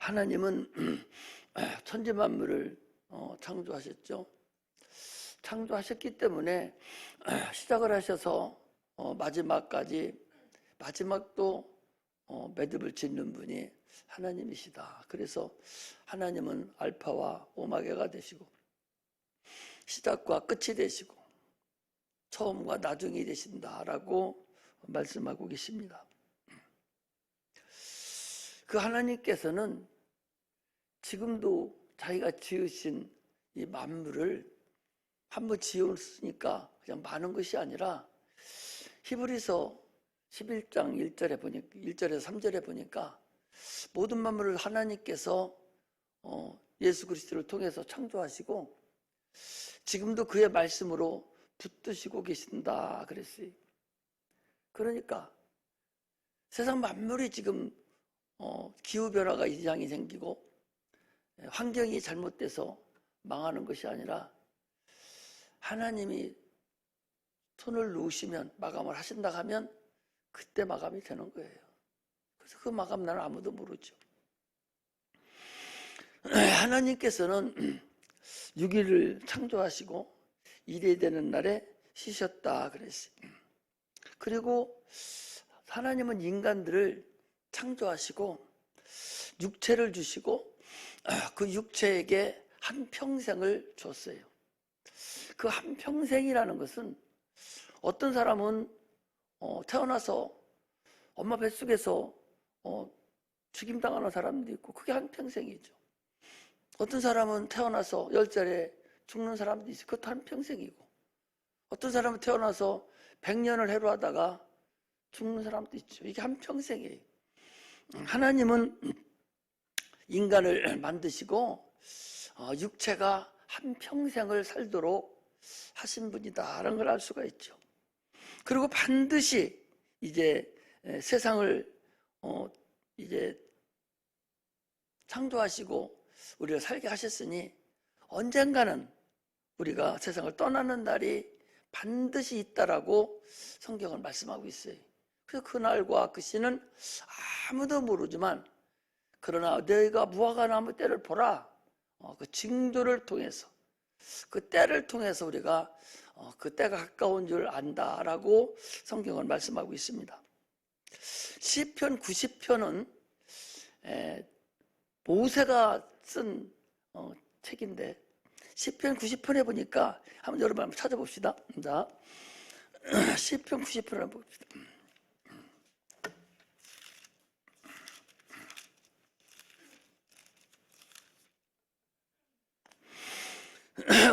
하나님은 천지 만물을 창조하셨죠. 창조하셨기 때문에 시작을 하셔서 마지막도 매듭을 짓는 분이 하나님이시다. 그래서 하나님은 알파와 오마게가 되시고 시작과 끝이 되시고 처음과 나중이 되신다라고 말씀하고 계십니다. 그 하나님께서는 지금도 자기가 지으신 이 만물을 한번 지었으니까 그냥 많은 것이 아니라 히브리서 11장 1절에서 3절에 보니까 모든 만물을 하나님께서 예수 그리스도를 통해서 창조하시고 지금도 그의 말씀으로 붙드시고 계신다 그랬어요. 그러니까 세상 만물이 지금 기후변화가 이상이 생기고 환경이 잘못돼서 망하는 것이 아니라 하나님이 손을 놓으시면 마감을 하신다 하면 그때 마감이 되는 거예요. 그래서 그 마감 나는 아무도 모르죠. 하나님께서는 6일을 창조하시고 일해야 되는 날에 쉬셨다 그랬어요. 그리고 하나님은 인간들을 창조하시고 육체를 주시고 그 육체에게 한평생을 줬어요. 그 한평생이라는 것은 어떤 사람은 태어나서 엄마 뱃속에서 죽임당하는 사람도 있고 그게 한평생이죠. 어떤 사람은 태어나서 10살에 죽는 사람도 있어요. 그것도 한평생이고 어떤 사람은 태어나서 100년을 해로하다가 죽는 사람도 있죠. 이게 한평생이에요. 하나님은 인간을 만드시고 육체가 한평생을 살도록 하신 분이다라는 걸 알 수가 있죠. 그리고 반드시 이제 세상을 이제 창조하시고 우리를 살게 하셨으니 언젠가는 우리가 세상을 떠나는 날이 반드시 있다라고 성경은 말씀하고 있어요. 그래서 그날과 그 시는 아무도 모르지만 그러나 너희가 무화과나무 때를 보라. 그 징조를 통해서 그 때를 통해서 우리가 그 때가 가까운 줄 안다라고 성경은 말씀하고 있습니다. 시편 90편은 모세가 쓴 책인데 시편 90편에 보니까 한번 여러분 한번 찾아봅시다. 자, 시편 90편을 한번 봅시다.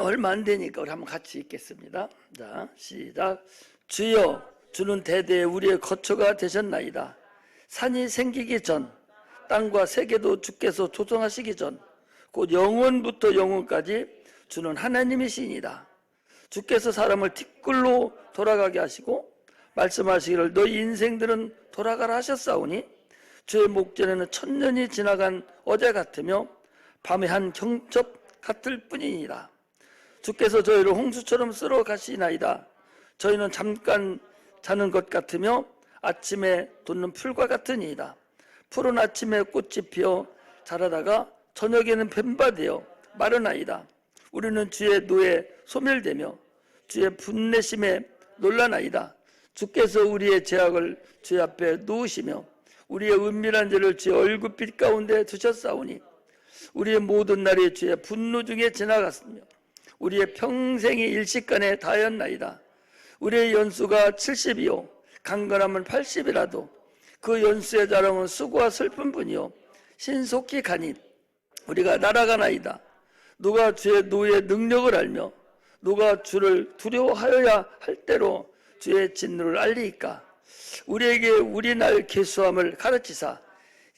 얼마 안 되니까 우리 한번 같이 읽겠습니다. 자, 시작. 주여, 주는 대대에 우리의 거처가 되셨나이다. 산이 생기기 전, 땅과 세계도 주께서 조성하시기 전, 곧 영원부터 영원까지 주는 하나님이시니이다. 주께서 사람을 티끌로 돌아가게 하시고 말씀하시기를 너희 인생들은 돌아가라 하셨사오니 주의 목전에는 천년이 지나간 어제 같으며 밤의 한 경첩 같을 뿐이니라. 주께서 저희를 홍수처럼 쓸어 가시나이다. 저희는 잠깐 자는 것 같으며 아침에 돋는 풀과 같으니이다. 푸른 아침에 꽃이 피어 자라다가 저녁에는 뱀바되어 마르나이다. 우리는 주의 노에 소멸되며 주의 분내심에 놀라나이다. 주께서 우리의 죄악을 주의 앞에 놓으시며 우리의 은밀한 죄를 주의 얼굴빛 가운데 두셨사오니 우리의 모든 날이 주의 분노 중에 지나갔으며 우리의 평생이 일시간에 다하였나이다. 우리의 연수가 70이요 강건함은 80이라도 그 연수의 자랑은 수고와 슬픔뿐이요 신속히 가니 우리가 날아가나이다. 누가 주의 노의 능력을 알며 누가 주를 두려워하여야 할 때로 주의 진노를 알리이까. 우리에게 우리 날 계수함을 가르치사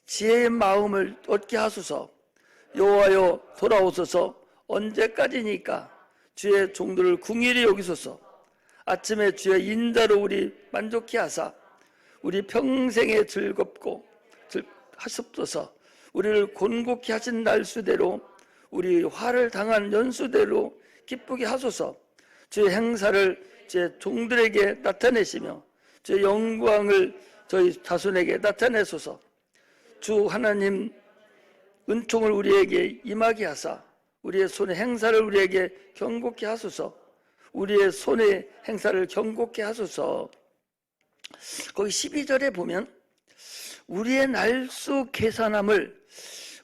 지혜의 마음을 얻게 하소서. 여호와여 돌아오소서. 언제까지니까 주의 종들을 궁일이 여기소서. 아침에 주의 인자로 우리 만족케 하사 우리 평생에 즐겁고 하십소서. 우리를 곤곡히 하신 날수대로 우리 화를 당한 연수대로 기쁘게 하소서. 주의 행사를 제 종들에게 나타내시며 주의 영광을 저희 자손에게 나타내소서. 주 하나님 은총을 우리에게 임하게 하사 우리의 손의 행사를 우리에게 경고케 하소서. 우리의 손의 행사를 경고케 하소서. 거기 12절에 보면 우리의 날수 계산함을,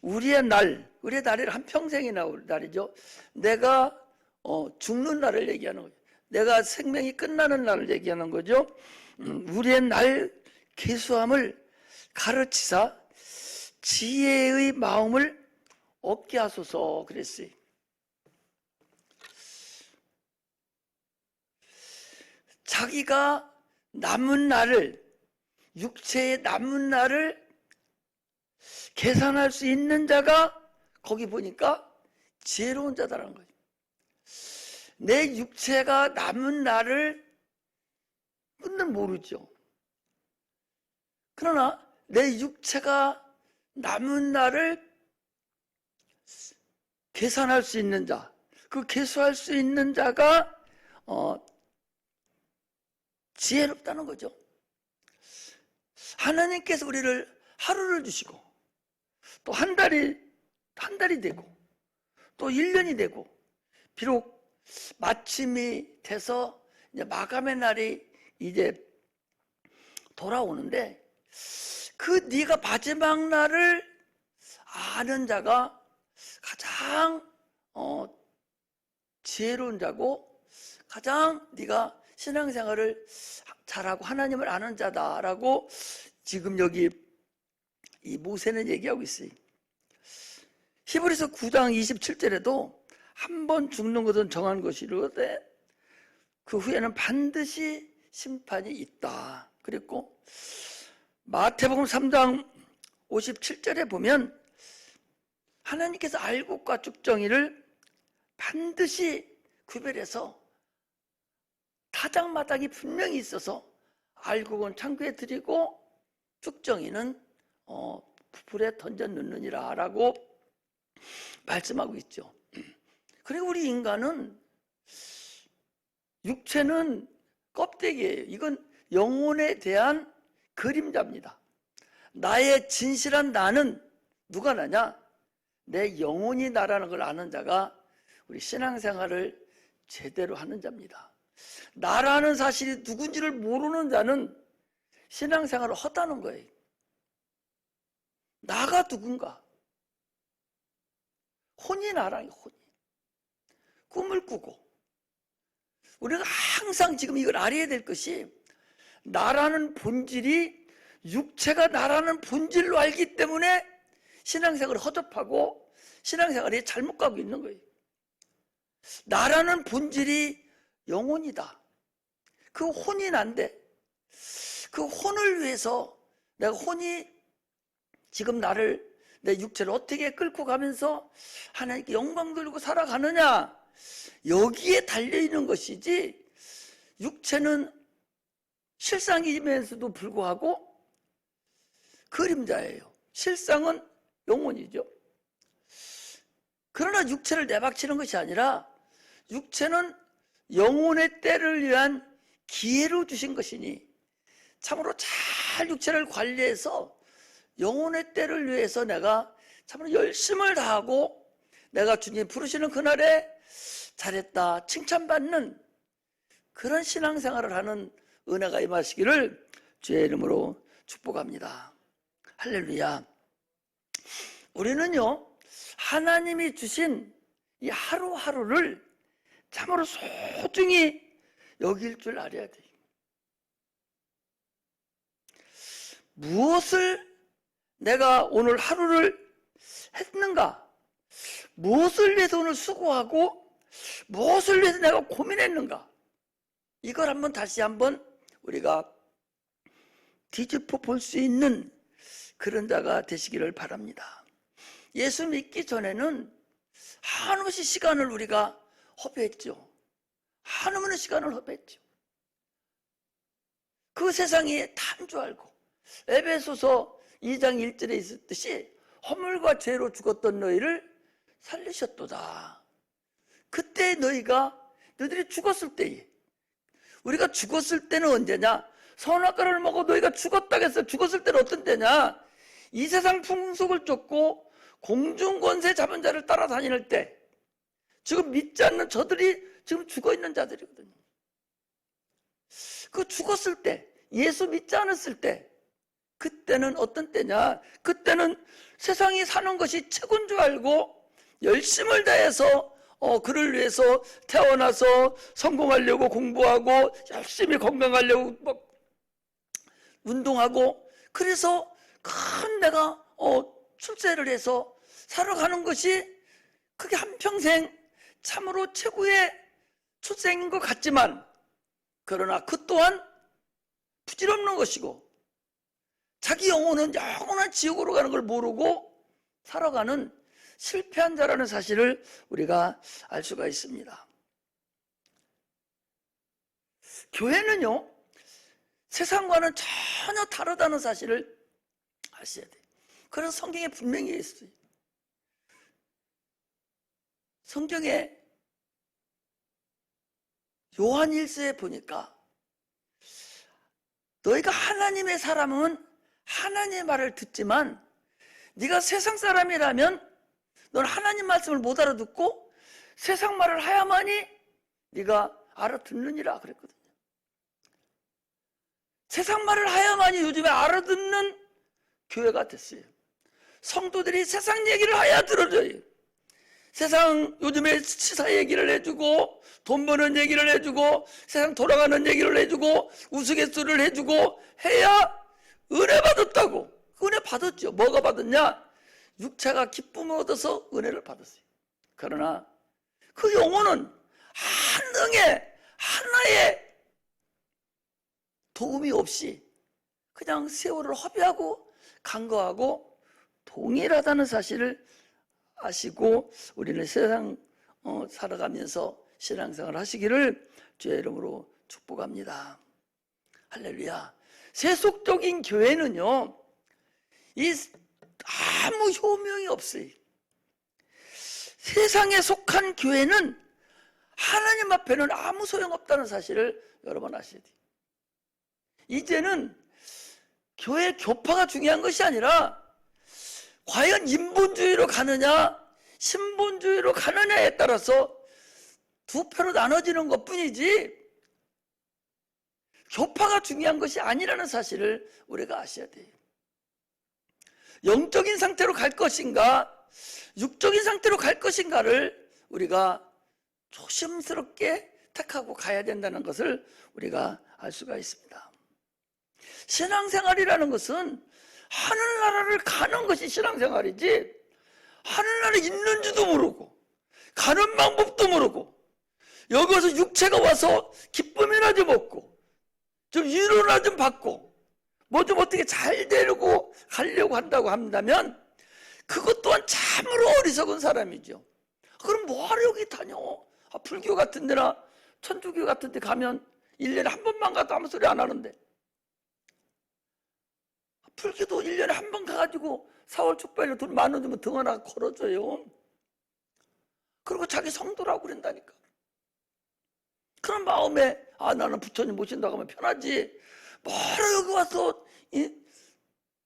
우리의 날이 한평생이 나올 날이죠. 내가 죽는 날을 얘기하는 거죠. 내가 생명이 끝나는 날을 얘기하는 거죠. 우리의 날 계수함을 가르치사 지혜의 마음을 얻게 하소서 그랬어요. 자기가 남은 날을, 육체의 남은 날을 계산할 수 있는 자가 거기 보니까 지혜로운 자다라는 거죠. 내 육체가 남은 날을 우리는 모르죠. 그러나 내 육체가 남은 날을 계산할 수 있는 자, 그 계수할 수 있는 자가 지혜롭다는 거죠. 하나님께서 우리를 하루를 주시고 또 한 달이 되고 또 1년이 되고 비록 마침이 돼서 이제 마감의 날이 이제 돌아오는데 그 네가 마지막 날을 아는 자가 가장 지혜로운 자고 가장 네가 신앙생활을 잘하고 하나님을 아는 자다라고 지금 여기 이 모세는 얘기하고 있어요. 히브리서 9장 27절에도 한 번 죽는 것은 정한 것이로되 그 후에는 반드시 심판이 있다 그랬고, 마태복음 3장 57절에 보면 하나님께서 알곡과 쭉정이를 반드시 구별해서 타작마당이 분명히 있어서 알곡은 창고에 드리고 쭉정이는 불에 던져 넣느니라 라고 말씀하고 있죠. 그리고 우리 인간은 육체는 껍데기예요. 이건 영혼에 대한 그림자입니다. 나의 진실한 나는 누가 나냐? 내 영혼이 나라는 걸 아는 자가 우리 신앙생활을 제대로 하는 자입니다. 나라는 사실이 누군지를 모르는 자는 신앙생활을 헛다는 거예요. 나가 누군가? 혼이 나라니, 혼이. 꿈을 꾸고. 우리가 항상 지금 이걸 알아야 될 것이 나라는 본질이 육체가 나라는 본질로 알기 때문에 신앙생활을 허접하고 신앙생활이 잘못 가고 있는 거예요. 나라는 본질이 영혼이다. 그 혼이 난데 그 혼을 위해서 내가 혼이 지금 나를 내 육체를 어떻게 끌고 가면서 하나님께 영광 돌리고 살아가느냐, 여기에 달려있는 것이지 육체는 실상이면서도 불구하고 그림자예요. 실상은 영혼이죠. 그러나 육체를 내박치는 것이 아니라 육체는 영혼의 때를 위한 기회로 주신 것이니 참으로 잘 육체를 관리해서 영혼의 때를 위해서 내가 참으로 열심을 다하고 내가 주님 부르시는 그날에 잘했다 칭찬받는 그런 신앙생활을 하는 은혜가 임하시기를 주의 이름으로 축복합니다. 할렐루야. 우리는요 하나님이 주신 이 하루하루를 참으로 소중히 여길 줄 알아야 돼요. 무엇을 내가 오늘 하루를 했는가? 무엇을 위해서 오늘 수고하고 무엇을 위해서 내가 고민했는가? 이걸 다시 한번 우리가 뒤집어 볼 수 있는 그런 자가 되시기를 바랍니다. 예수 믿기 전에는 한없이 시간을 우리가 허비했죠. 한없는 시간을 허비했죠. 그 세상에 탄 줄 알고 에베소서 2장 1절에 있었듯이 허물과 죄로 죽었던 너희를 살리셨도다. 그때 너희들이 죽었을 때에, 우리가 죽었을 때는 언제냐? 선악과를 먹어 너희가 죽었다고 해서 죽었을 때는 어떤 때냐? 이 세상 풍속을 쫓고 공중권세 잡은 자를 따라다닐 때 지금 믿지 않는 저들이 지금 죽어있는 자들이거든요. 그 죽었을 때, 예수 믿지 않았을 때, 그때는 어떤 때냐? 그때는 세상이 사는 것이 최고인 줄 알고 열심을 다해서 그를 위해서 태어나서 성공하려고 공부하고 열심히 건강하려고 운동하고, 그래서 큰 내가 출세를 해서 살아가는 것이 그게 한평생 참으로 최고의 출세인 것 같지만, 그러나 그 또한 부질없는 것이고 자기 영혼은 영원한 지옥으로 가는 걸 모르고 살아가는 실패한 자라는 사실을 우리가 알 수가 있습니다. 교회는요, 세상과는 전혀 다르다는 사실을 아셔야 돼요. 그래서 성경에 분명히 있어요. 성경에 요한일서에 보니까 너희가 하나님의 사람은 하나님의 말을 듣지만 네가 세상 사람이라면 넌 하나님 말씀을 못 알아듣고 세상 말을 하야만이 네가 알아듣느니라 그랬거든요. 세상 말을 하야만이 요즘에 알아듣는 교회가 됐어요. 성도들이 세상 얘기를 해야 들어줘요. 세상 요즘에 시사 얘기를 해주고 돈 버는 얘기를 해주고 세상 돌아가는 얘기를 해주고 우스갯소리를 해주고 해야 은혜 받았다고. 은혜 받았죠. 뭐가 받았냐? 육체가 기쁨을 얻어서 은혜를 받았어요. 그러나 그 영혼은 한응에 하나의 도움이 없이 그냥 세월을 허비하고 간거하고 동일하다는 사실을 아시고 우리는 세상 살아가면서 신앙생활 하시기를 주의 이름으로 축복합니다. 할렐루야. 세속적인 교회는요, 아무 효명이 없어요. 세상에 속한 교회는 하나님 앞에는 아무 소용없다는 사실을 여러분 아셔야 돼요. 이제는 교회 교파가 중요한 것이 아니라 과연 인본주의로 가느냐 신본주의로 가느냐에 따라서 두 표로 나눠지는 것뿐이지 교파가 중요한 것이 아니라는 사실을 우리가 아셔야 돼요. 영적인 상태로 갈 것인가 육적인 상태로 갈 것인가를 우리가 조심스럽게 택하고 가야 된다는 것을 우리가 알 수가 있습니다. 신앙생활이라는 것은 하늘나라를 가는 것이 신앙생활이지 하늘나라에 있는지도 모르고 가는 방법도 모르고 여기 와서 육체가 와서 기쁨이나 좀 얻고 좀 위로나 좀 받고 뭐 좀 어떻게 잘 되려고 가려고 한다고 한다면 그것 또한 참으로 어리석은 사람이죠. 그럼 뭐하러 여기 다녀? 불교 같은 데나 천주교 같은 데 가면 1년에 한 번만 가도 아무 소리 안 하는데 불교도 1년에 한 번 가가지고 4월 축배를 돈 10,000원 주면 등 하나 걸어줘요. 그리고 자기 성도라고 그런다니까. 그런 마음에 나는 부처님 모신다고 하면 편하지 뭐하러 여기 와서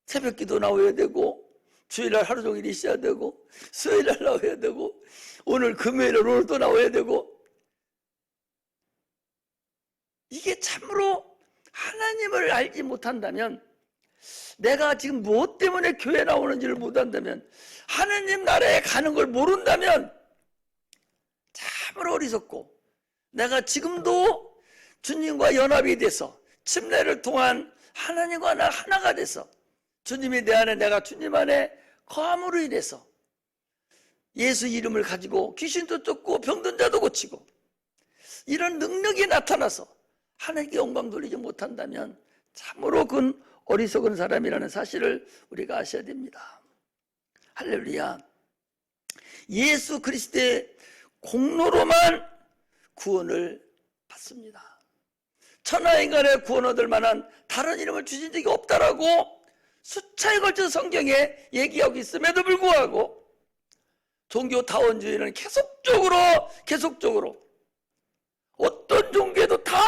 새벽기도 나와야 되고 주일날 하루 종일 있어야 되고 수요일날 나와야 되고 오늘 금요일날 오늘 또 나와야 되고 이게 참으로 하나님을 알지 못한다면 내가 지금 무엇 때문에 교회 나오는지를 못한다면 하나님 나라에 가는 걸 모른다면 참으로 어리석고 내가 지금도 주님과 연합이 돼서 침례를 통한 하나님과 하나가 돼서 주님이 내 안에 내가 주님 안에 거함으로 인해서 예수 이름을 가지고 귀신도 쫓고 병든 자도 고치고 이런 능력이 나타나서 하나님께 영광 돌리지 못한다면 참으로 그건 어리석은 사람이라는 사실을 우리가 아셔야 됩니다. 할렐루야. 예수 그리스도의 공로로만 구원을 받습니다. 천하인간의 구원 얻을 만한 다른 이름을 주신 적이 없다라고 수차에 걸쳐서 성경에 얘기하고 있음에도 불구하고 종교타원주의는 계속적으로 어떤 종교에도 다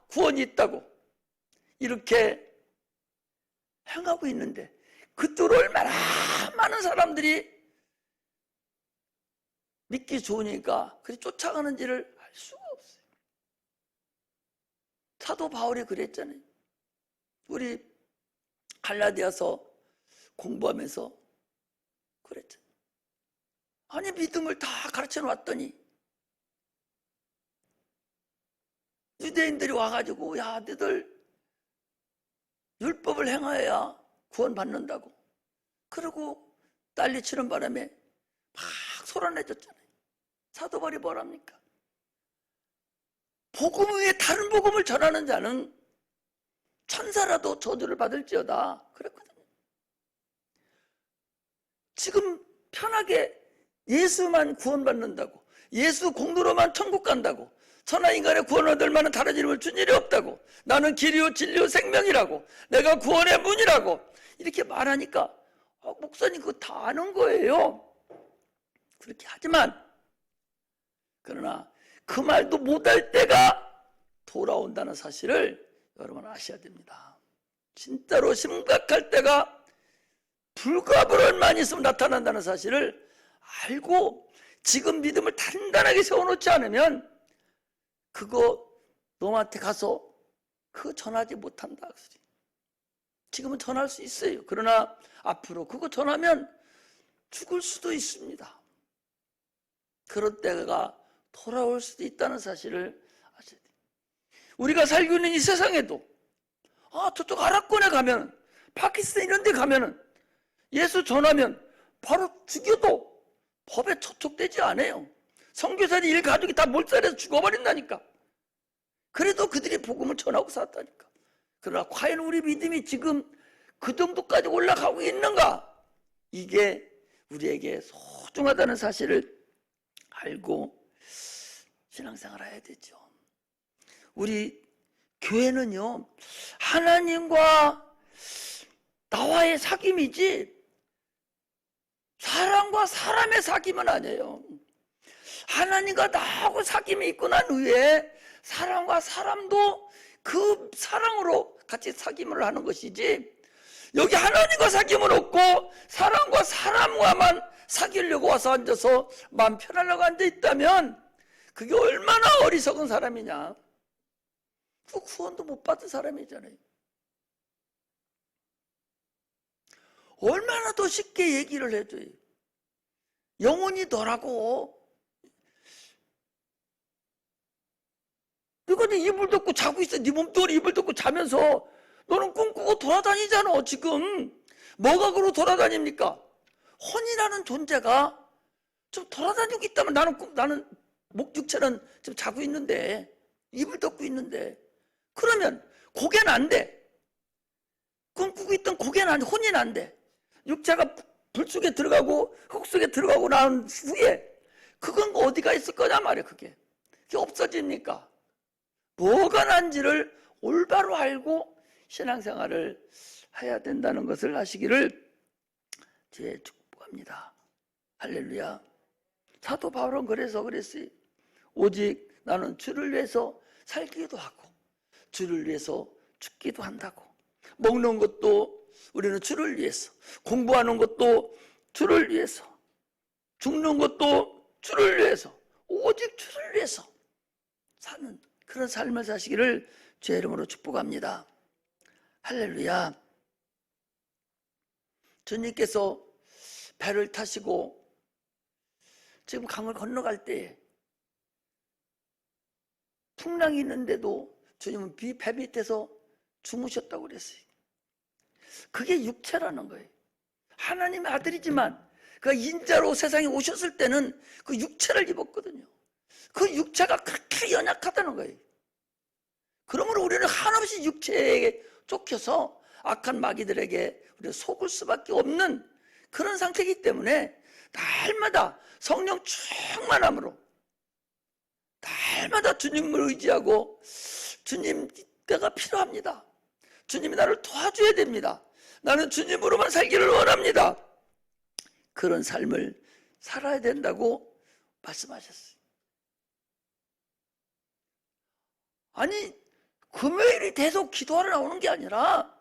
구원이 있다고 이렇게 행하고 있는데 그토록 얼마나 많은 사람들이 믿기 좋으니까 그리 쫓아가는지를 알 수가 없어요. 사도 바울이 그랬잖아요. 우리 갈라디아서 공부하면서 그랬잖아요. 아니 믿음을 다 가르쳐 놨더니 유대인들이 와가지고 야 너희들 율법을 행하여야 구원받는다고 그러고 난리치는 바람에 막 소란해졌잖아요. 사도 바울이 뭐랍니까? 복음 외에 다른 복음을 전하는 자는 천사라도 저주를 받을지어다 그랬거든요. 지금 편하게 예수만 구원받는다고, 예수 공로로만 천국 간다고, 천하인간의 구원 얻을 만한 다른 이름을 준 일이 없다고, 나는 길이요 진리요 생명이라고, 내가 구원의 문이라고 이렇게 말하니까 목사님 그거 다 아는 거예요. 그렇게 하지만 그러나 그 말도 못할 때가 돌아온다는 사실을 여러분 아셔야 됩니다. 진짜로 심각할 때가 불가불원만 있으면 나타난다는 사실을 알고 지금 믿음을 단단하게 세워놓지 않으면 그거 놈한테 가서 그거 전하지 못한다. 지금은 전할 수 있어요. 그러나 앞으로 그거 전하면 죽을 수도 있습니다. 그런 때가 돌아올 수도 있다는 사실을 아셔야 돼요. 우리가 살고 있는 이 세상에도 저쪽 아랍권에 가면, 파키스탄 이런 데 가면은 예수 전하면 바로 죽여도 법에 저촉되지 않아요. 선교사님 일 가족이 다 몰살해서 죽어버린다니까. 그래도 그들이 복음을 전하고 살았다니까. 그러나 과연 우리 믿음이 지금 그 정도까지 올라가고 있는가? 이게 우리에게 소중하다는 사실을 알고 신앙생활을 해야 되죠. 우리 교회는요, 하나님과 나와의 사귐이지 사람과 사람의 사귐은 아니에요. 하나님과 나하고 사귐이 있고 난 후에 사람과 사람도 그 사랑으로 같이 사귐을 하는 것이지, 여기 하나님과 사귐은 없고 사람과 사람과만 사귀려고 와서 앉아서 마음 편하려고 앉아있다면 그게 얼마나 어리석은 사람이냐. 그 구원도 못 받은 사람이잖아요. 얼마나 더 쉽게 얘기를 해줘요. 영혼이 너라고. 이거 네 이불 덮고 자고 있어. 네 몸뚱아리 이불 덮고 자면서 너는 꿈꾸고 돌아다니잖아. 지금 뭐가 그러고 돌아다닙니까? 혼이라는 존재가 좀 돌아다니고 있다면 나는 육체는 지금 자고 있는데, 이불 덮고 있는데, 그러면 고개는 안 돼. 꿈꾸고 있던 고개는 안 돼. 혼이 안 돼. 육체가 불 속에 들어가고 흙 속에 들어가고 난 후에 그건 어디가 있을 거냐 말이야. 그게 없어집니까? 뭐가 난지를 올바로 알고 신앙생활을 해야 된다는 것을 아시기를 제 축복합니다. 할렐루야. 사도 바울은 그래서 그랬어요. 오직 나는 주를 위해서 살기도 하고 주를 위해서 죽기도 한다고. 먹는 것도 우리는 주를 위해서, 공부하는 것도 주를 위해서, 죽는 것도 주를 위해서, 오직 주를 위해서 사는 그런 삶을 사시기를 주의 이름으로 축복합니다. 할렐루야. 주님께서 배를 타시고 지금 강을 건너갈 때 풍랑이 있는데도 주님은 배 밑에서 주무셨다고 그랬어요. 그게 육체라는 거예요. 하나님의 아들이지만 그 인자로 세상에 오셨을 때는 그 육체를 입었거든요. 그 육체가 그렇게 연약하다는 거예요. 그러므로 우리는 한없이 육체에 쫓겨서 악한 마귀들에게 우리가 속을 수밖에 없는 그런 상태이기 때문에 날마다 성령 충만함으로 날마다 주님을 의지하고 주님 때가 필요합니다. 주님이 나를 도와줘야 됩니다. 나는 주님으로만 살기를 원합니다. 그런 삶을 살아야 된다고 말씀하셨어요. 아니 금요일이 계속 기도하러 나오는 게 아니라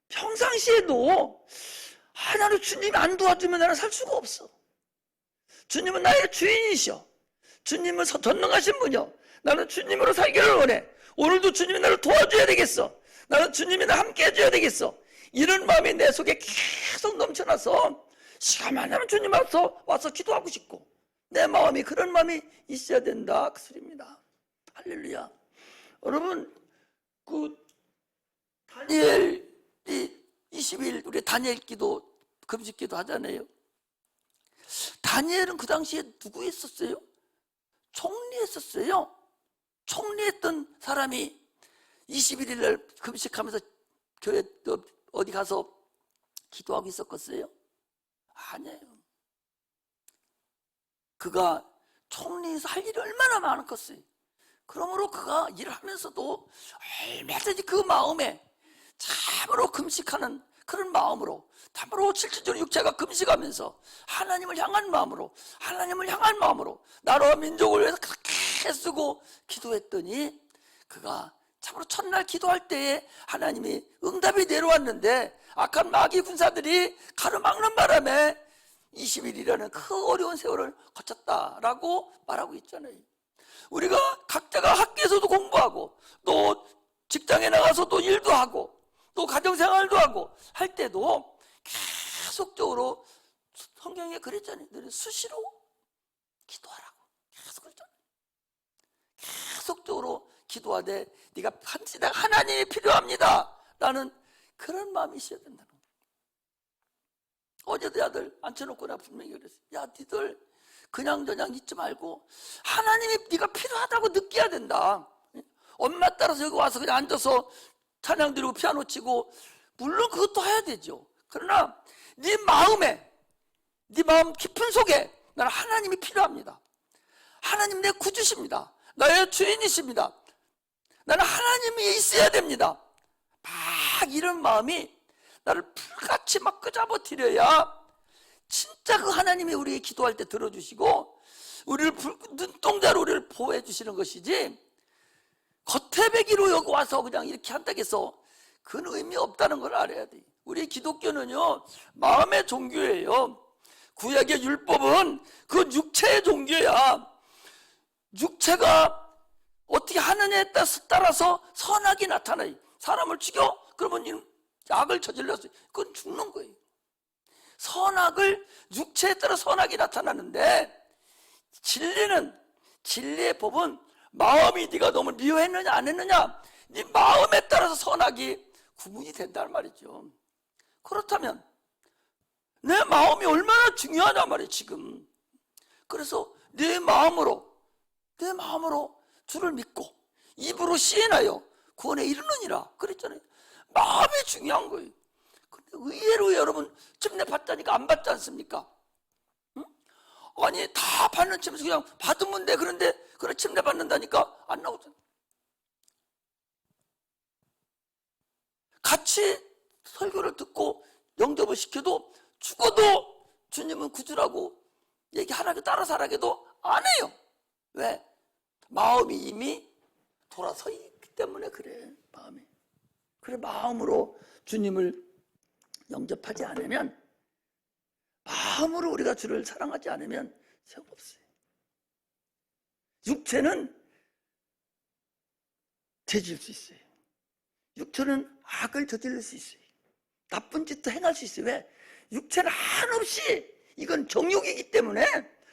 평상시에도 나는 주님이 안 도와주면 나는 살 수가 없어. 주님은 나의 주인이시오. 주님은 전능하신 분이요. 나는 주님으로 살기를 원해. 오늘도 주님이 나를 도와줘야 되겠어. 나는 주님이 나를 함께 해줘야 되겠어. 이런 마음이 내 속에 계속 넘쳐나서 시간만 나면 주님 와서 기도하고 싶고, 내 마음이 그런 마음이 있어야 된다, 그 소리입니다. 할렐루야. 여러분, 그 다니엘이 20일 우리 다니엘 기도, 금식 기도 하잖아요. 다니엘은 그 당시에 누구 했었어요? 총리했었어요. 총리했던 사람이 21일 날 금식하면서 교회 어디 가서 기도하고 있었겠어요? 아니에요. 그가 총리에서 할 일이 얼마나 많았겠어요. 그러므로 그가 일을 하면서도 얼마든지 그 마음에 참으로 금식하는 그런 마음으로, 참으로 실질적으로 육체가 금식하면서 하나님을 향한 마음으로, 하나님을 향한 마음으로 나라와 민족을 위해서 그렇게 애쓰고 기도했더니, 그가 참으로 첫날 기도할 때에 하나님이 응답이 내려왔는데 악한 마귀 군사들이 가로막는 바람에 20일이라는 그 어려운 세월을 거쳤다라고 말하고 있잖아요. 우리가 각자가 학교에서도 공부하고, 또 직장에 나가서도 일도 하고, 또 가정생활도 하고 할 때도 계속적으로 성경에 그랬잖아요. 수시로 기도하라고 계속 그랬잖아요. 계속적으로 기도하되 네가 하나님이 필요합니다 라는 그런 마음이 있어야 된다는 거예요. 어제도 아들 앉혀놓고 나 분명히 그랬어요. 야, 니들 그냥저냥 있지 말고 하나님이 네가 필요하다고 느껴야 된다. 엄마 따라서 여기 와서 그냥 앉아서 찬양 드리고 피아노 치고, 물론 그것도 해야 되죠. 그러나 네 마음에, 네 마음 깊은 속에 나는 하나님이 필요합니다. 하나님 내 구주십니다. 나의 주인이십니다. 나는 하나님이 있어야 됩니다. 막 이런 마음이 나를 불같이 막 끄잡아뜨려야 진짜 그 하나님이 우리 기도할 때 들어주시고 우리를 눈동자로 우리를 보호해 주시는 것이지, 겉에배기로 여기 와서 그냥 이렇게 한다고 해서 그건 의미 없다는 걸 알아야 돼. 우리 기독교는요, 마음의 종교예요. 구약의 율법은 그 육체의 종교야. 육체가 어떻게 하느냐에 따라서 선악이 나타나요. 사람을 죽여? 그러면 악을 저질렀어요. 그건 죽는 거예요. 선악을, 육체에 따라 선악이 나타나는데, 진리의 법은 마음이 네가 너무 미워했느냐 안 했느냐, 네 마음에 따라서 선악이 구분이 된다는 말이죠. 그렇다면 내 마음이 얼마나 중요하단 말이에요 지금. 그래서 내 마음으로 주를 믿고 입으로 시인하여 구원에 이르느니라 그랬잖아요. 마음이 중요한 거예요. 근데 의외로 여러분 침례 받자니까 안 받지 않습니까? 응? 아니 다 받는 침례 그냥 받으면 돼. 그런데 그래 침례 받는다니까 안 나오잖아. 같이 설교를 듣고 영접을 시켜도 죽어도 주님은 구주라고 얘기하라고 따라서 하라고도 안 해요. 왜? 마음이 이미 돌아서 있기 때문에 그래. 마음으로 주님을 영접하지 않으면, 마음으로 우리가 주를 사랑하지 않으면 소용없어요. 육체는 죄질 수 있어요. 육체는 악을 저지를 수 있어요. 나쁜 짓도 행할 수 있어요. 왜? 육체는 한없이 이건 정욕이기 때문에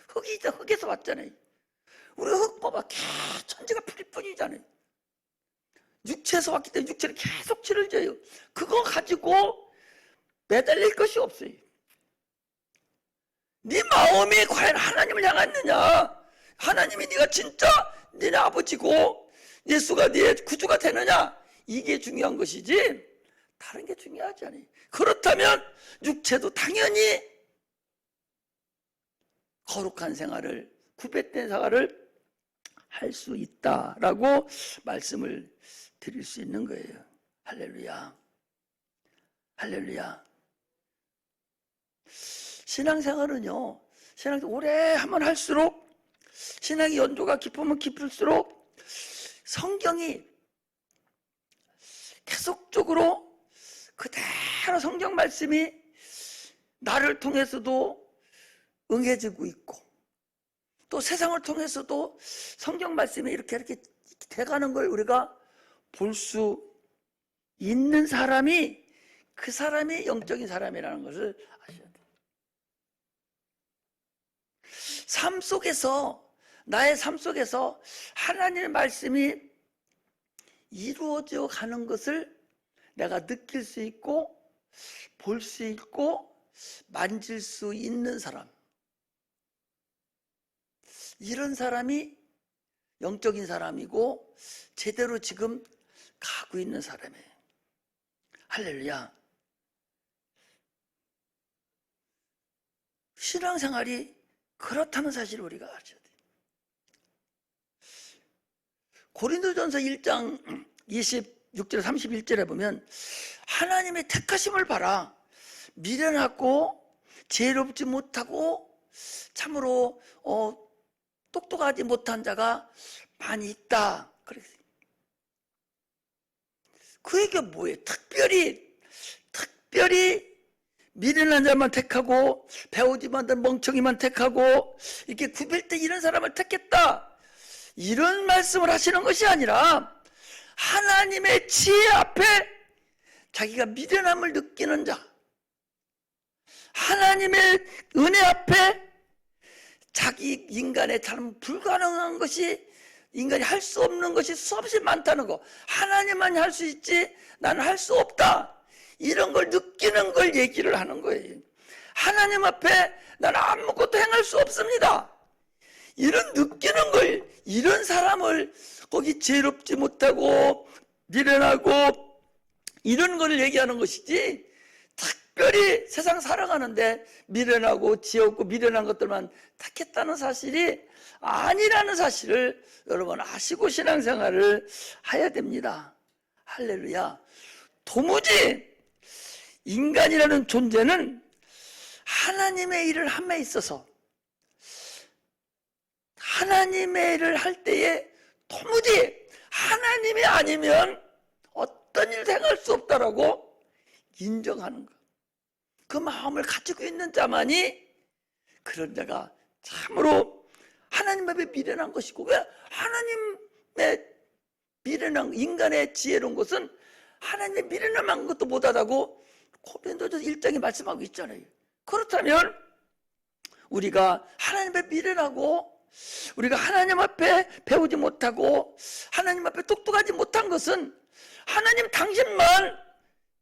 흙에서 왔잖아요. 우리 흙 봐봐. 천지가 풀일 뿐이잖아요. 육체에서 왔기 때문에 육체는 계속 죄를 져요. 그거 가지고 매달릴 것이 없어요. 네 마음이 과연 하나님을 향했느냐, 하나님이 네가 진짜 네 아버지고 예수가 네 구주가 되느냐, 이게 중요한 것이지 다른 게 중요하지 않아요. 그렇다면 육체도 당연히 거룩한 생활을, 구별된 생활을 할 수 있다라고 말씀을 드릴 수 있는 거예요. 할렐루야. 할렐루야. 신앙생활은요, 신앙생활 오래 하면 할수록, 신앙의 연조가 깊으면 깊을수록 성경이 계속적으로 그대로 성경 말씀이 나를 통해서도 응해지고 있고, 또 세상을 통해서도 성경 말씀이 이렇게 돼가는 걸 우리가 볼 수 있는 사람이 그 사람이 영적인 사람이라는 것을 아셔야 돼요. 삶 속에서, 나의 삶 속에서 하나님의 말씀이 이루어져 가는 것을 내가 느낄 수 있고 볼 수 있고 만질 수 있는 사람, 이런 사람이 영적인 사람이고 제대로 지금 가고 있는 사람이에요. 할렐루야. 신앙생활이 그렇다는 사실을 우리가 아셔야 돼요. 고린도전서 1장 26절 31절에 보면 하나님의 택하심을 봐라. 미련하고 지혜롭지 못하고 참으로 똑똑하지 못한 자가 많이 있다. 그랬어요. 그 얘기가 뭐예요? 특별히 미련한 자만 택하고 배우지 못한 멍청이만 택하고 이렇게 구별 때 이런 사람을 택했다. 이런 말씀을 하시는 것이 아니라 하나님의 지혜 앞에 자기가 미련함을 느끼는 자, 하나님의 은혜 앞에 자기 인간의 참 불가능한 것이, 인간이 할 수 없는 것이 수없이 많다는 거, 하나님만이 할 수 있지 나는 할 수 없다, 이런 걸 느끼는 걸 얘기를 하는 거예요. 하나님 앞에 나는 아무것도 행할 수 없습니다, 이런 느끼는 걸, 이런 사람을 거기 지혜롭지 못하고 미련하고 이런 걸 얘기하는 것이지, 특별히 세상 살아가는데 미련하고 지혜롭고 미련한 것들만 택했다는 사실이 아니라는 사실을 여러분 아시고 신앙생활을 해야 됩니다. 할렐루야. 도무지 인간이라는 존재는 하나님의 일을 함에 있어서, 하나님의 일을 할 때에 도무지 하나님이 아니면 어떤 일도 행할 수 없다라고 인정하는 것, 그 마음을 가지고 있는 자만이 그런 자가 참으로 하나님 앞에 미련한 것이고, 왜 하나님의 미련한, 인간의 지혜로운 것은 하나님의 미련한 것도 못하다고 고린도전서 1장에 말씀하고 있잖아요. 그렇다면 우리가 하나님 앞에 미련하고 우리가 하나님 앞에 배우지 못하고 하나님 앞에 똑똑하지 못한 것은 하나님 당신만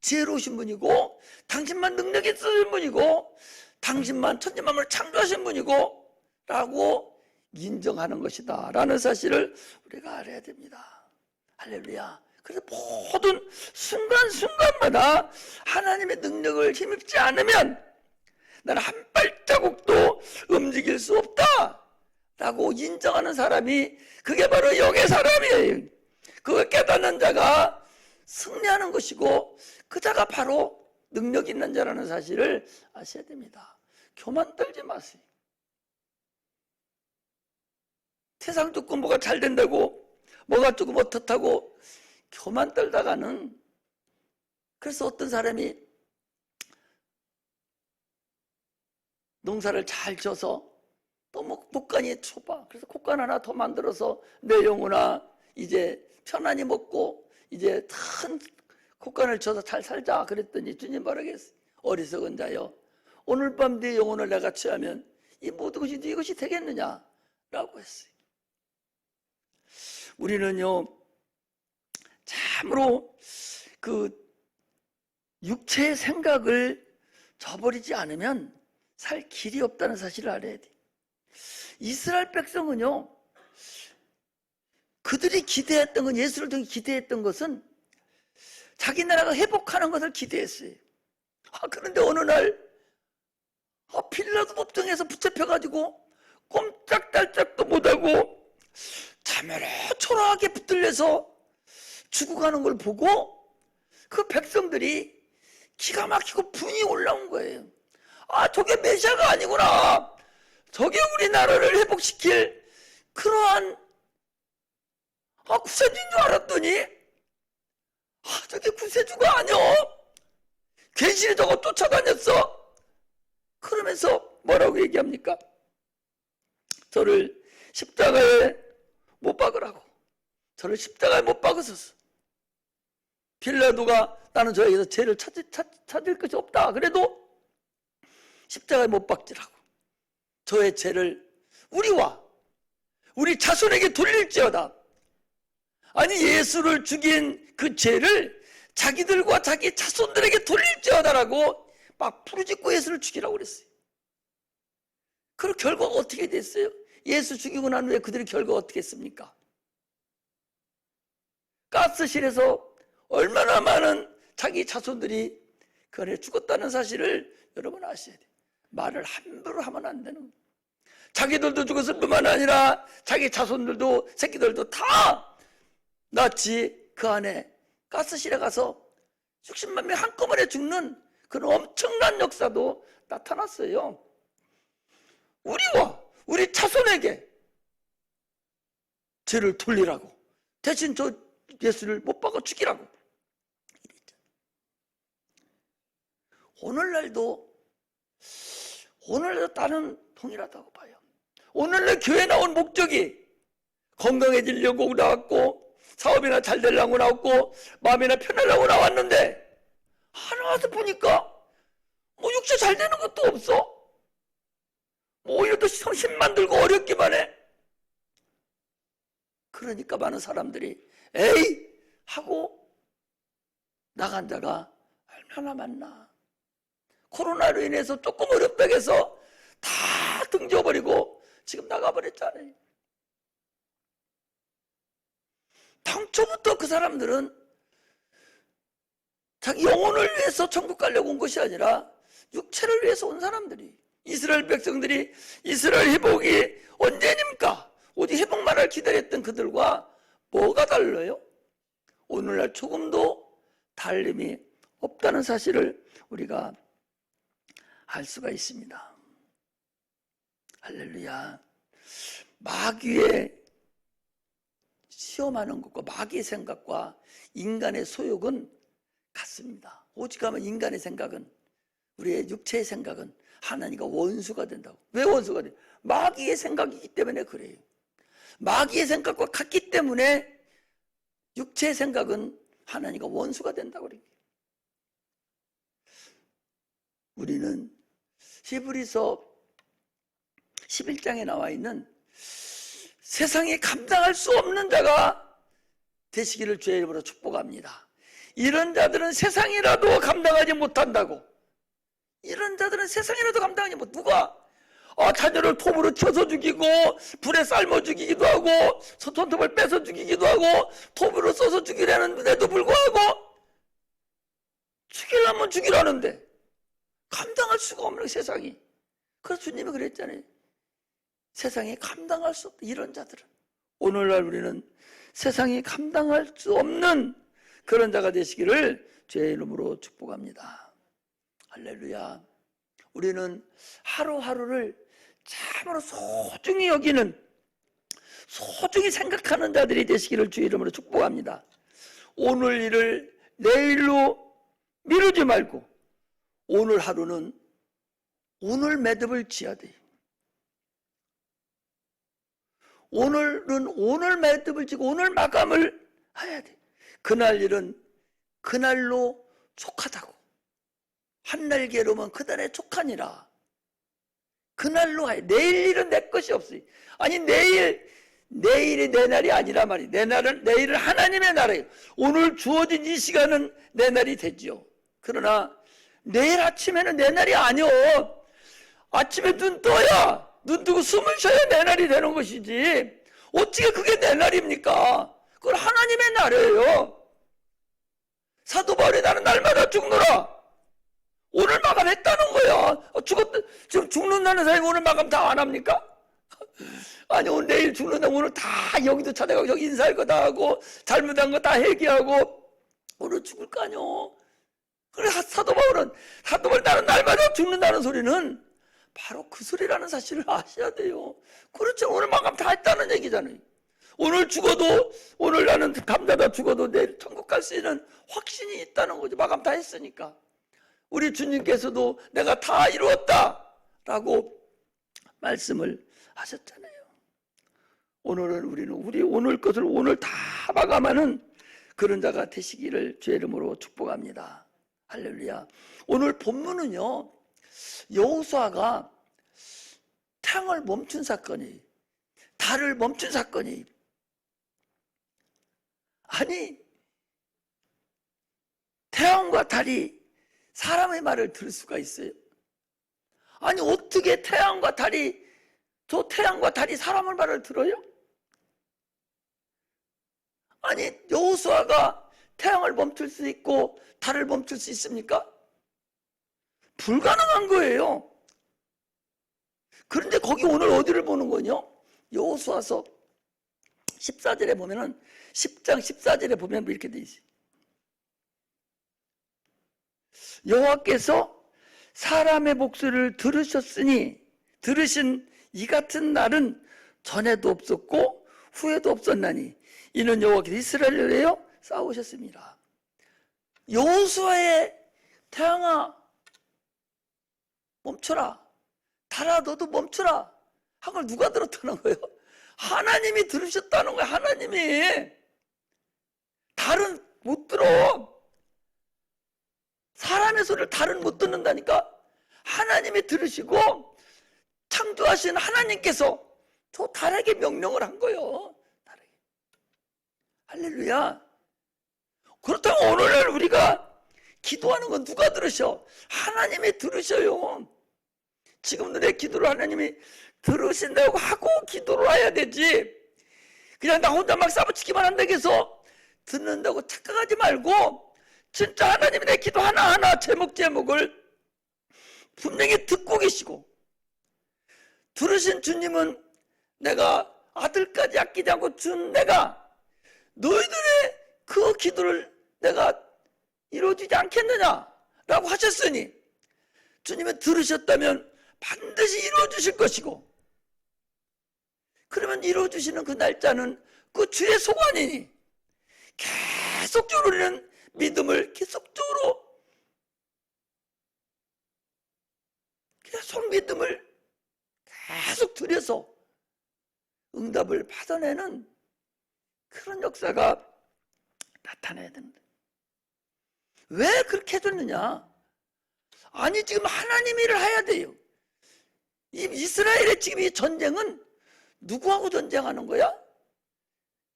지혜로우신 분이고 당신만 능력이 있으신 분이고 당신만 천지만물을 창조하신 분이고 라고 인정하는 것이다 라는 사실을 우리가 알아야 됩니다. 할렐루야. 그래서 모든 순간순간마다 하나님의 능력을 힘입지 않으면 나는 한 발자국도 움직일 수 없다 라고 인정하는 사람이, 그게 바로 영의 사람이에요. 그걸 깨닫는 자가 승리하는 것이고 그 자가 바로 능력 있는 자라는 사실을 아셔야 됩니다. 교만 떨지 마세요. 세상 듣고 뭐가 잘 된다고, 뭐가 조금 어떻다고 교만 떨다가는, 그래서 어떤 사람이 농사를 잘 져서 또 뭐 곡간이 좁아, 그래서 곡간 하나 더 만들어서 내 영혼아 이제 편안히 먹고 이제 큰 곡간을 쳐서 잘 살자 그랬더니 주님 뭐라겠어요? 어리석은 자여, 오늘 밤 네 영혼을 내가 취하면 이 모든 것이 네 것이 되겠느냐 라고 했어요. 우리는요 참으로 그 육체의 생각을 저버리지 않으면 살 길이 없다는 사실을 알아야 돼. 이스라엘 백성은요, 그들이 기대했던 건, 예수를 통해 기대했던 것은 자기 나라가 회복하는 것을 기대했어요. 그런데 어느 날 빌라도 법정에서 붙잡혀가지고 꼼짝달짝도 못하고 참으로 초라하게 붙들려서 죽어가는 걸 보고 그 백성들이 기가 막히고 분이 올라온 거예요. 저게 메시아가 아니구나, 저게 우리 나라를 회복시킬 그러한 구세주인 줄 알았더니 저게 구세주가 아니오, 괜시리 저거 쫓아다녔어. 그러면서 뭐라고 얘기합니까? 저를 십자가에 못 박으라고. 저를 십자가에 못 박으소서. 빌라도가 나는 저에게서 죄를 찾을 것이 없다. 그래도 십자가에 못 박지라고. 저의 죄를 우리와 우리 자손에게 돌릴지어다. 아니, 예수를 죽인 그 죄를 자기들과 자기 자손들에게 돌릴지어다라고 막 부르짖고 예수를 죽이라고 그랬어요. 그럼 결과가 어떻게 됐어요? 예수 죽이고 난 후에 그들의 결과가 어떻게 했습니까? 가스실에서 얼마나 많은 자기 자손들이 그 안에 죽었다는 사실을 여러분 아셔야 돼요. 말을 함부로 하면 안 되는 거예요. 자기들도 죽었을 뿐만 아니라 자기 자손들도 새끼들도 다 낫지 그 안에 가스실에 가서 60만 명 한꺼번에 죽는 그런 엄청난 역사도 나타났어요. 우리와 우리 자손에게 죄를 돌리라고, 대신 저 예수를 못 박아 죽이라고 이랬잖아요. 오늘날도 나는 동일하다고 봐요. 오늘날 교회 나온 목적이 건강해지려고 나왔고, 사업이나 잘 되려고 나왔고, 마음이나 편하려고 나왔는데 하나 와서 보니까 뭐 육체 잘 되는 것도 없어. 뭐 오히려 더 힘만 들고 어렵기만 해. 그러니까 많은 사람들이 에이 하고 나간 자가 얼마나 많나. 코로나로 인해서 조금 어렵다고 해서 다 등져버리고 지금 나가버렸잖아요. 당초부터 그 사람들은 자기 영혼을 위해서 천국 가려고 온 것이 아니라 육체를 위해서 온 사람들이, 이스라엘 백성들이 이스라엘 회복이 언제입니까? 오직 회복만을 기다렸던 그들과 뭐가 달라요? 오늘날 조금도 다름이 없다는 사실을 우리가 알 수가 있습니다. 할렐루야. 마귀의 시험하는 것과 마귀의 생각과 인간의 소욕은 같습니다. 오직 하면 인간의 생각은, 우리의 육체의 생각은 하나님과 원수가 된다고. 왜 원수가 돼요? 마귀의 생각이기 때문에 그래요. 마귀의 생각과 같기 때문에 육체의 생각은 하나님과 원수가 된다고 그래요. 우리는 히브리서 11장에 나와 있는 세상에 감당할 수 없는 자가 되시기를 주의 이름으로 축복합니다. 이런 자들은 세상이라도 감당하지 못한다고. 이런 자들은 세상이라도 감당하지 못. 누가 자녀를 톱으로 쳐서 죽이고 불에 삶아 죽이기도 하고 손톱을 빼서 죽이기도 하고 톱으로 써서 죽이려는데도 불구하고 죽이려면 죽이라는데 감당할 수가 없는 세상이. 그래서 주님이 그랬잖아요. 세상에 감당할 수 없다. 이런 자들은. 오늘날 우리는 세상에 감당할 수 없는 그런 자가 되시기를 주의 이름으로 축복합니다. 할렐루야. 우리는 하루하루를 참으로 소중히 여기는, 소중히 생각하는 자들이 되시기를 주의 이름으로 축복합니다. 오늘 일을 내일로 미루지 말고 오늘 하루는 오늘 매듭을 지어야 돼요. 오늘은 오늘 매듭을 지고 오늘 마감을 해야 돼. 그날 일은 그날로 촉하다고. 한날 괴로우면 그날에 촉하니라. 그날로 하여. 내일 일은 내 것이 없어요. 아니 내일이 내 날이 아니라 말이에요. 내일은 하나님의 날이에요. 오늘 주어진 이 시간은 내 날이 되지요. 그러나 내일 아침에는 내 날이 아니오. 아침에 눈 떠야, 눈 뜨고 숨을 쉬어야 내 날이 되는 것이지 어떻게 그게 내 날입니까? 그건 하나님의 날이에요. 사도 바울이 나는 날마다 죽노라. 오늘 마감했다는 거야. 지금 죽는다는 사람이 오늘 마감 다 안 합니까? 아니 오늘 내일 죽는다. 오늘 다 여기도 찾아가고 여기 인사할 거 다 하고 잘못한 거 다 회개하고 오늘 죽을 거 아니오. 그래 사도 바울 나는 날마다 죽는다는 소리는 바로 그 소리라는 사실을 아셔야 돼요. 그렇죠. 오늘 마감 다 했다는 얘기잖아요. 오늘 죽어도, 오늘 나는 감자다 죽어도 내일 천국 갈 수 있는 확신이 있다는 거죠. 마감 다 했으니까. 우리 주님께서도 내가 다 이루었다 라고 말씀을 하셨잖아요. 오늘은 우리는 우리 오늘 것을 오늘 다 마감하는 그런 자가 되시기를 주의 이름으로 축복합니다. 할렐루야. 오늘 본문은요, 여호수아가 태양을 멈춘 사건이, 달을 멈춘 사건이, 아니 태양과 달이 사람의 말을 들을 수가 있어요? 아니 어떻게 태양과 달이, 저 태양과 달이 사람의 말을 들어요? 아니 여호수아가 태양을 멈출 수 있고 달을 멈출 수 있습니까? 불가능한 거예요. 그런데 거기 오늘 어디를 보는 거냐? 여호수아서 14절에 보면은 10장 14절에 보면 이렇게 돼 있어요. 여호와께서 사람의 목소리를 들으셨으니 들으신 이 같은 날은 전에도 없었고 후에도 없었나니 이는 여호와께서 이스라엘을 위하여 싸우셨습니다. 여호수아의 태양아 멈춰라, 달아 너도 멈춰라 한 걸 누가 들었다는 거예요? 하나님이 들으셨다는 거예요. 하나님이. 달은 못 들어. 사람의 소리를 달은 못 듣는다니까. 하나님이 들으시고 창조하신 하나님께서 저 달에게 명령을 한 거예요. 달에게. 할렐루야. 그렇다면 오늘날 우리가 기도하는 건 누가 들으셔? 하나님이 들으셔요. 지금도 내 기도를 하나님이 들으신다고 하고 기도를 해야 되지. 그냥 나 혼자 막 싸붙이기만 한다고 해서 듣는다고 착각하지 말고 진짜 하나님이 내 기도 하나하나 제목을 분명히 듣고 계시고, 들으신 주님은 내가 아들까지 아끼지 않고 준 내가 너희들의 그 기도를 내가 이루어주지 않겠느냐라고 하셨으니 주님이 들으셨다면 반드시 이루어주실 것이고, 그러면 이루어주시는 그 날짜는 그 주의 소관이니 계속적으로 우리는 믿음을 계속 믿음을 계속 들여서 응답을 받아내는 그런 역사가 나타나야 된다. 왜 그렇게 해줬느냐? 아니 지금 하나님 일을 해야 돼요. 이 이스라엘의 지금 이 전쟁은 누구하고 전쟁하는 거야?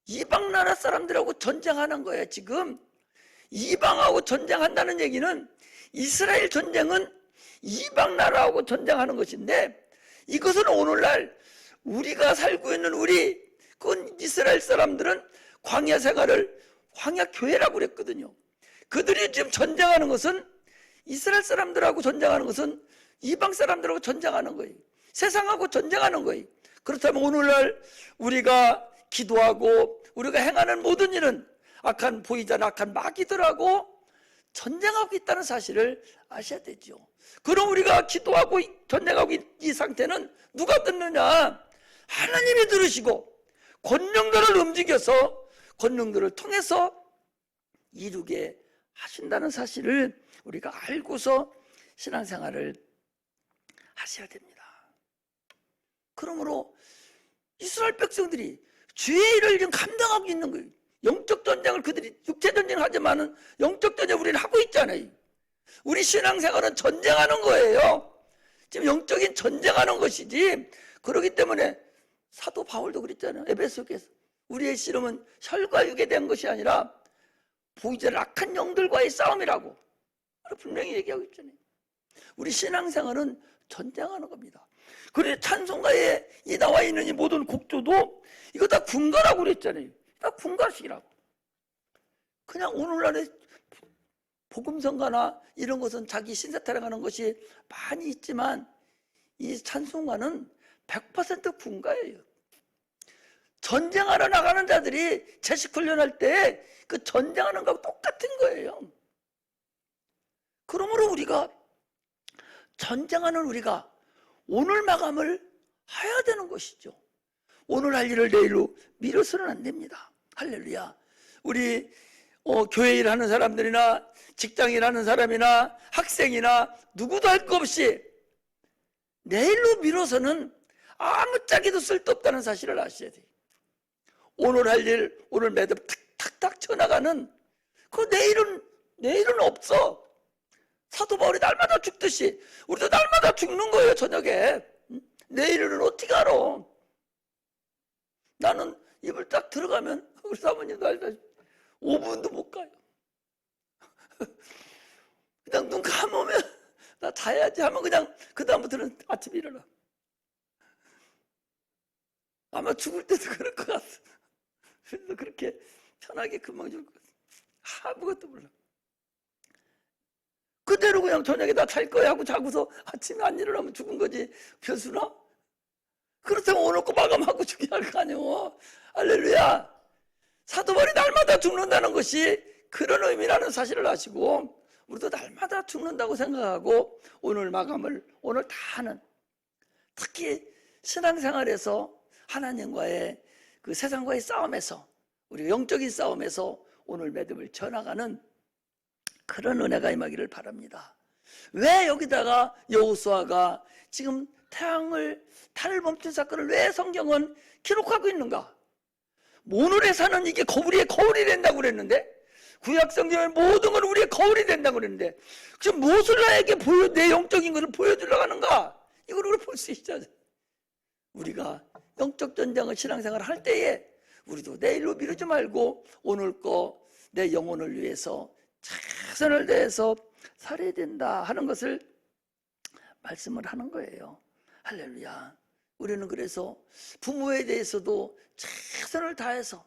이방 나라 사람들하고 전쟁하는 거야. 지금 이방하고 전쟁한다는 얘기는 이스라엘 전쟁은 이방 나라하고 전쟁하는 것인데, 이것은 오늘날 우리가 살고 있는 우리 그 이스라엘 사람들은 광야 생활을 광야 교회라고 그랬거든요. 그들이 지금 전쟁하는 것은, 이스라엘 사람들하고 전쟁하는 것은 이방 사람들하고 전쟁하는 거예요. 세상하고 전쟁하는 거예요. 그렇다면 오늘날 우리가 기도하고 우리가 행하는 모든 일은 악한 보이자는 악한 마귀들하고 전쟁하고 있다는 사실을 아셔야 되죠. 그럼 우리가 기도하고 전쟁하고 이 상태는 누가 듣느냐? 하나님이 들으시고 권능들을 움직여서 권능들을 통해서 이루게 하신다는 사실을 우리가 알고서 신앙생활을 하셔야 됩니다. 그러므로 이스라엘 백성들이 주의 일을 지금 감당하고 있는 거예요. 영적 전쟁을 그들이 육체 전쟁을 하지만은 영적 전쟁을 우리는 하고 있잖아요. 우리 신앙생활은 전쟁하는 거예요. 지금 영적인 전쟁하는 것이지. 그렇기 때문에 사도 바울도 그랬잖아요. 에베소서에서 우리의 씨름은 혈과 육에 대한 것이 아니라 보이지 않는 악한 영들과의 싸움이라고 분명히 얘기하고 있잖아요. 우리 신앙생활은 전쟁하는 겁니다. 그래서 찬송가에 이 나와 있는 이 모든 곡조도 이거 다 군가라고 그랬잖아요. 다 군가식이라고. 그냥 오늘날의 복음성가나 이런 것은 자기 신세 타령하는 것이 많이 있지만 이 찬송가는 100% 군가예요. 전쟁하러 나가는 자들이 제식 훈련할 때 그 전쟁하는 거하고 똑같은 거예요. 그러므로 우리가 전쟁하는 우리가 오늘 마감을 해야 되는 것이죠. 오늘 할 일을 내일로 미뤄서는 안 됩니다. 할렐루야. 우리 교회 일하는 사람들이나 직장 일하는 사람이나 학생이나 누구도 할 것 없이 내일로 미뤄서는 아무짝에도 쓸데없다는 사실을 아셔야 돼요. 오늘 할 일, 오늘 매듭 탁탁탁 쳐나가는 그 내일은 없어. 사도 바울이 날마다 죽듯이 우리도 날마다 죽는 거예요. 저녁에. 내일은 어떻게 알아? 나는 입을 딱 들어가면 우리 사모님도 알다시피 5분도 못 가요. 그냥 눈 감으면 나 자야지 하면 그냥 그 다음부터는 아침에 일어나. 아마 죽을 때도 그럴 것 같아. 그래서 그렇게 편하게 금방 죽을 것 같아. 아무것도 몰라. 그대로 그냥 저녁에 나 잘 거야 하고 자고서 아침에 안 일어나면 죽은 거지. 변수나? 그렇다면 오늘 거 마감하고 죽여야 할 거 아니오. 할렐루야. 사도 바울이 날마다 죽는다는 것이 그런 의미라는 사실을 아시고 우리도 날마다 죽는다고 생각하고 오늘 마감을 오늘 다 하는, 특히 신앙생활에서 하나님과의 그 세상과의 싸움에서, 우리가 영적인 싸움에서 오늘 믿음을 져나가는 그런 은혜가 임하기를 바랍니다. 왜 여기다가 여호수아가 지금 달을 멈춘 사건을 왜 성경은 기록하고 있는가? 오늘의 사는 이게 우리의 거울이 된다고 그랬는데, 구약 성경의 모든 건 우리의 거울이 된다고 그랬는데 지금 무엇을 나에게 내 영적인 것을 보여주려고 하는가? 이걸 우리가 볼 수 있잖아요. 우리가 영적 전쟁을 신앙생활을 할 때에 우리도 내일로 미루지 말고 오늘 거 내 영혼을 위해서 최선을 다해서 살아야 된다 하는 것을 말씀을 하는 거예요. 할렐루야. 우리는 그래서 부모에 대해서도 최선을 다해서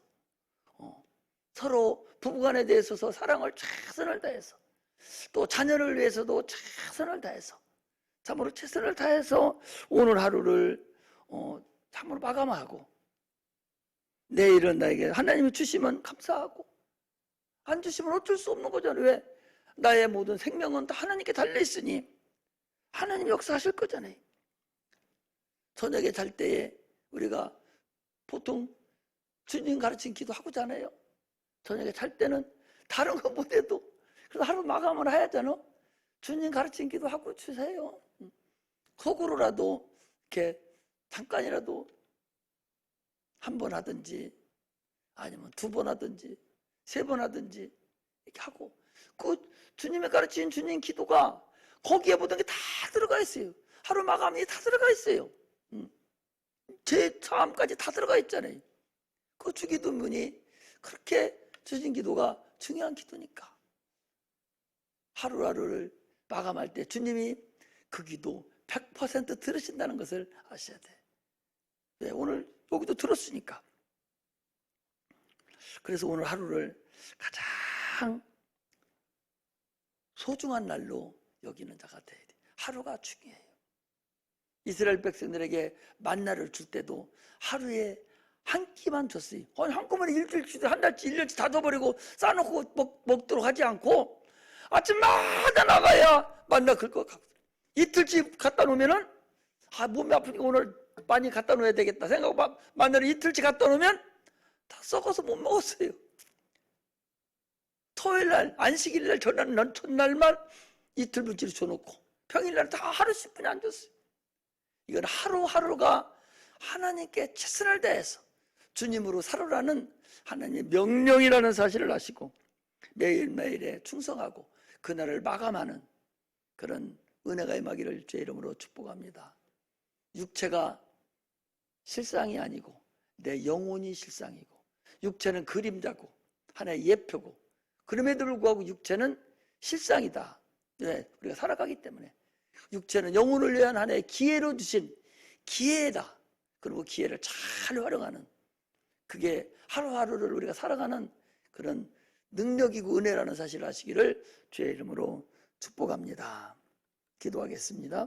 서로 부부간에 대해서 사랑을 최선을 다해서, 또 자녀를 위해서도 최선을 다해서, 참으로 최선을 다해서 오늘 하루를 참으로 마감하고, 내일은 나에게 하나님이 주시면 감사하고 안 주시면 어쩔 수 없는 거잖아요. 왜? 나의 모든 생명은 다 하나님께 달려있으니 하나님 역사하실 거잖아요. 저녁에 잘 때에 우리가 보통 주님 가르친 기도 하고잖아요. 저녁에 잘 때는 다른 거 못해도 그래서 하루 마감을 해야 되나? 주님 가르친 기도 하고 주세요. 속으로라도 이렇게 잠깐이라도 한 번 하든지 아니면 2번 하든지 3번 하든지 이렇게 하고, 그 주님의 가르친 주님 기도가 거기에 모든 게 다 들어가 있어요. 하루 마감이 다 들어가 있어요. 제 삶까지 다 들어가 있잖아요. 그 주기도문이 그렇게 주신 기도가 중요한 기도니까 하루하루를 마감할 때 주님이 그 기도 100% 들으신다는 것을 아셔야 돼. 네, 오늘 여기도 들었으니까. 그래서 오늘 하루를 가장 소중한 날로 여기는 자가 돼야 돼. 하루가 중요해요. 이스라엘 백성들에게 만나를 줄 때도 하루에 한 끼만 줬어요. 아니, 한꺼번에 일주일치, 한 달치, 1년치 다 줘버리고 싸놓고 먹도록 하지 않고 아침마다 나가야 만나 긁어 가고, 이틀치 갖다 놓으면은 몸이 아프니까 오늘 많이 갖다 놓아야 되겠다 생각하고 만나를 이틀치 갖다 놓으면 다 썩어서 못 먹었어요. 토요일날, 안식일날, 첫날만 이틀분치를 줘놓고 평일날 다 하루씩 뿐이 안 줬어요. 이건 하루하루가 하나님께 최선을 다해서 주님으로 살으라는 하나님의 명령이라는 사실을 아시고 매일매일에 충성하고 그날을 마감하는 그런 은혜가 임하기를 주의 이름으로 축복합니다. 육체가 실상이 아니고 내 영혼이 실상이고, 육체는 그림자고 하나의 예표고, 그럼에도 불구하고 육체는 실상이다. 네, 우리가 살아가기 때문에 육체는 영혼을 위한 하나의 기회로 주신 기회다. 그리고 기회를 잘 활용하는, 그게 하루하루를 우리가 살아가는 그런 능력이고 은혜라는 사실을 아시기를 주의 이름으로 축복합니다. 기도하겠습니다.